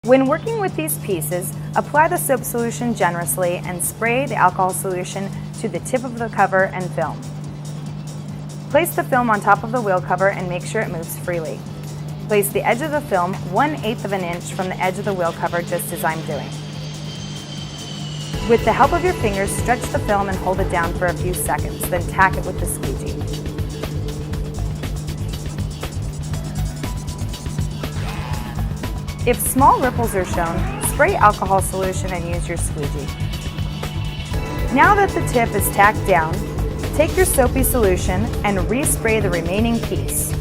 When working with these pieces, apply the soap solution generously and spray the alcohol solution to the tip of the cover and film. Place the film on top of the wheel cover and make sure it moves freely. Place the edge of the film 1/8 of an inch from the edge of the wheel cover, just as I'm doing. With the help of your fingers, stretch the film and hold it down for a few seconds, then tack it with the squeegee. If small ripples are shown, spray alcohol solution and use your squeegee. Now that the tip is tacked down, take your soapy solution and respray the remaining piece.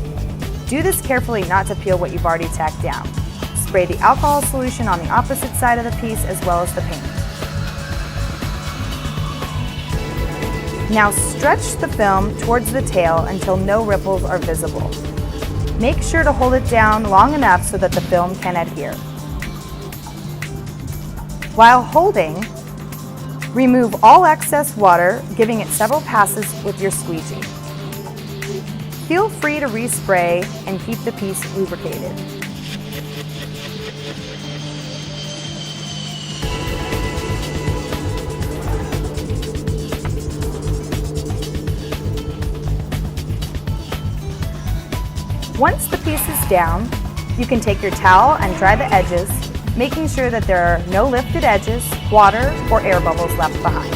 Do this carefully not to peel what you've already tacked down. Spray the alcohol solution on the opposite side of the piece as well as the paint. Now stretch the film towards the tail until no ripples are visible. Make sure to hold it down long enough so that the film can adhere. While holding, remove all excess water, giving it several passes with your squeegee. Feel free to respray and keep the piece lubricated. Once the piece is down, you can take your towel and dry the edges, making sure that there are no lifted edges, water, or air bubbles left behind.